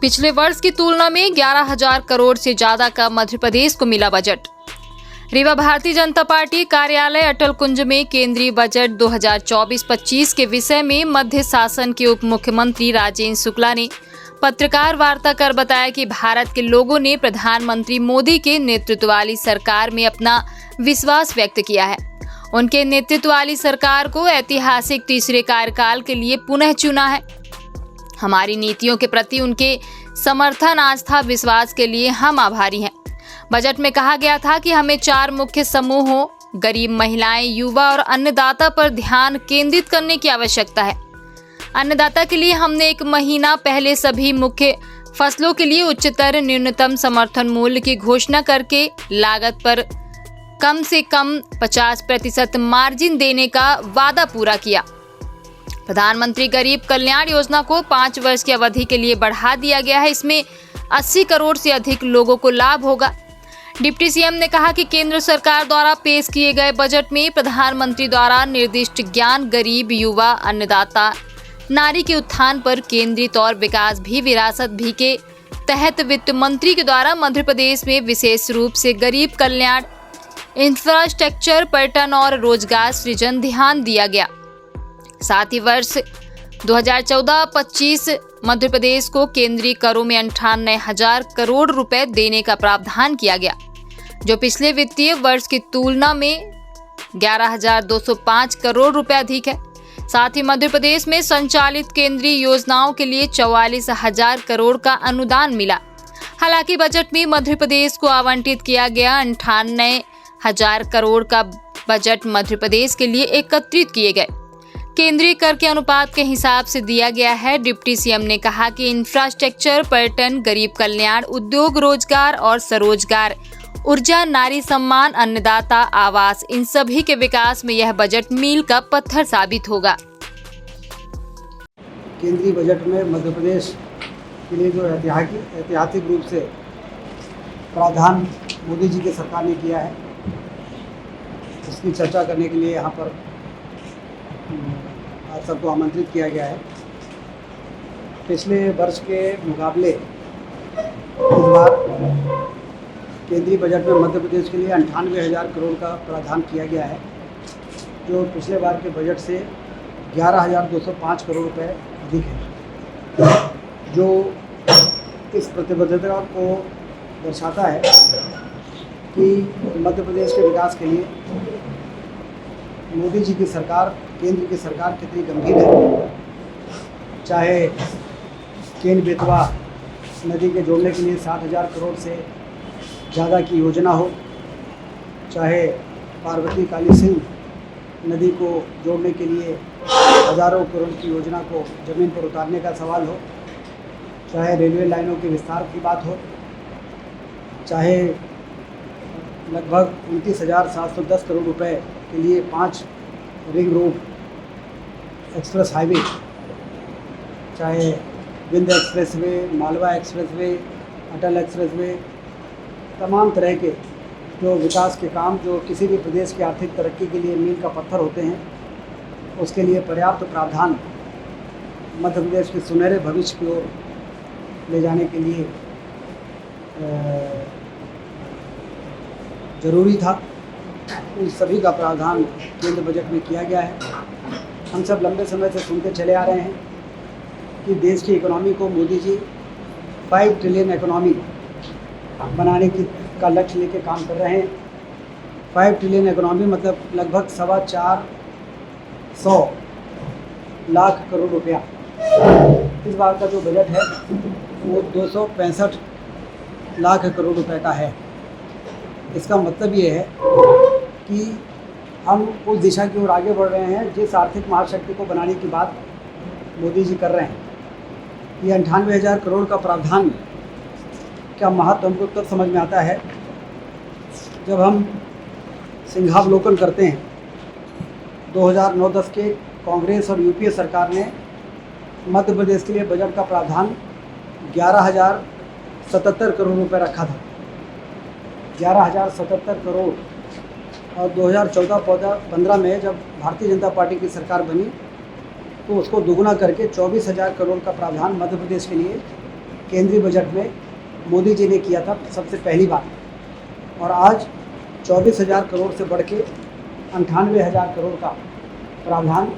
पिछले वर्ष की तुलना में 11,000 करोड़ से ज्यादा का मध्य प्रदेश को मिला बजट। रीवा भारतीय जनता पार्टी कार्यालय अटल कुंज में केंद्रीय बजट 2024-25 के विषय में मध्य शासन के उप मुख्यमंत्री राजेंद्र शुक्ला ने पत्रकार वार्ता कर बताया कि भारत के लोगों ने प्रधानमंत्री मोदी के नेतृत्व वाली सरकार में अपना विश्वास व्यक्त किया है। उनके नेतृत्व वाली सरकार को ऐतिहासिक तीसरे कार्यकाल के लिए पुनः चुना है। हमारी नीतियों के प्रति उनके समर्थन, आस्था, विश्वास के लिए हम आभारी हैं। बजट में कहा गया था कि हमें 4 मुख्य समूहों गरीब, महिलाएं, युवा और अन्नदाता पर ध्यान केंद्रित करने की आवश्यकता है। अन्नदाता के लिए हमने 1 महीना पहले सभी मुख्य फसलों के लिए उच्चतर न्यूनतम समर्थन मूल्य की घोषणा करके लागत पर कम से कम 50% मार्जिन देने का वादा पूरा किया। प्रधानमंत्री गरीब कल्याण योजना को 5 वर्ष की अवधि के लिए बढ़ा दिया गया है। इसमें 80 करोड़ से अधिक लोगों को लाभ होगा। डिप्टी सीएम ने कहा कि केंद्र सरकार द्वारा पेश किए गए बजट में प्रधानमंत्री द्वारा निर्दिष्ट ज्ञान, गरीब, युवा, अन्नदाता, नारी के उत्थान पर केंद्रित और विकास भी विरासत भी के तहत वित्त मंत्री के द्वारा मध्य प्रदेश में विशेष रूप से गरीब कल्याण, इंफ्रास्ट्रक्चर, पर्यटन और रोजगार सृजन ध्यान दिया गया। साथ ही वर्ष 2014-25 मध्य प्रदेश को केंद्रीय करों में 98,000 करोड़ रुपए देने का प्रावधान किया गया, जो पिछले वित्तीय वर्ष की तुलना में 11,205 करोड़ रुपए अधिक है। साथ ही मध्य प्रदेश में संचालित केंद्रीय योजनाओं के लिए 44,000 करोड़ का अनुदान मिला। हालांकि बजट में मध्य प्रदेश को आवंटित किया गया 98,000 करोड़ का बजट मध्य प्रदेश के लिए एकत्रित किए गए केंद्रीय कर के अनुपात के हिसाब से दिया गया है। डिप्टी सीएम ने कहा कि इंफ्रास्ट्रक्चर, पर्यटन, गरीब कल्याण, उद्योग, रोजगार और स्वरोजगार, ऊर्जा, नारी सम्मान, अन्नदाता, आवास, इन सभी के विकास में यह बजट मील का पत्थर साबित होगा। केंद्रीय बजट में मध्य प्रदेश के लिए जो ऐतिहासिक रूप से प्रावधान मोदी जी की सरकार ने किया है, उसकी चर्चा करने के लिए यहाँ पर आप सबको आमंत्रित किया गया है। पिछले वर्ष के मुकाबले इस बार केंद्रीय बजट में मध्य प्रदेश के लिए 98,000 करोड़ का प्रावधान किया गया है, जो पिछले बार के बजट से 11,205 करोड़ रुपए अधिक है, जो इस प्रतिबद्धता को दर्शाता है कि मध्य प्रदेश के विकास के लिए मोदी जी की सरकार, केंद्र की सरकार कितनी गंभीर है। चाहे केन बेतवा नदी के जोड़ने के लिए 60,000 करोड़ से ज़्यादा की योजना हो, चाहे पार्वती काली सिंह नदी को जोड़ने के लिए हज़ारों करोड़ की योजना को ज़मीन पर उतारने का सवाल हो, चाहे रेलवे लाइनों के विस्तार की बात हो, चाहे लगभग 29,710 करोड़ रुपए के लिए 5 रिंग रोड एक्सप्रेस हाईवे, चाहे विंध्य एक्सप्रेसवे, मालवा एक्सप्रेसवे, अटल एक्सप्रेसवे, तमाम तरह के जो विकास के काम जो किसी भी प्रदेश की आर्थिक तरक्की के लिए मील का पत्थर होते हैं, उसके लिए पर्याप्त प्रावधान मध्य प्रदेश के सुनहरे भविष्य की ओर ले जाने के लिए ज़रूरी था। उन सभी का प्रावधान केंद्र बजट में किया गया है। हम सब लंबे समय से सुनते चले आ रहे हैं कि देश की इकोनॉमी को मोदी जी 5 ट्रिलियन इकोनॉमी बनाने का लक्ष्य लेके काम कर रहे हैं। 5 ट्रिलियन इकोनॉमी मतलब लगभग 425 लाख करोड़ रुपया। इस बार का जो बजट है वो 265 लाख करोड़ रुपए का है। इसका मतलब ये है कि हम उस दिशा की ओर आगे बढ़ रहे हैं जिस आर्थिक महाशक्ति को बनाने की बात मोदी जी कर रहे हैं। ये 98,000 करोड़ का प्रावधान क्या महत्व हमको तब समझ में आता है जब हम सिंहावलोकन करते हैं। 2009-10 के कांग्रेस और यूपीए सरकार ने मध्य प्रदेश के लिए बजट का प्रावधान 11,077 करोड़ रुपए रखा था। 11,077 करोड़। और 2014-15 में जब भारतीय जनता पार्टी की सरकार बनी तो उसको दोगुना करके 24,000 करोड़ का प्रावधान मध्य प्रदेश के लिए केंद्रीय बजट में मोदी जी ने किया था सबसे पहली बार, और आज 24,000 करोड़ से बढ़ के 98,000 करोड़ का प्रावधान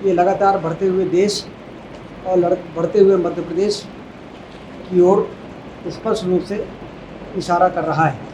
ये लगातार बढ़ते हुए देश और बढ़ते हुए मध्य प्रदेश की ओर स्पष्ट रूप से इशारा कर रहा है।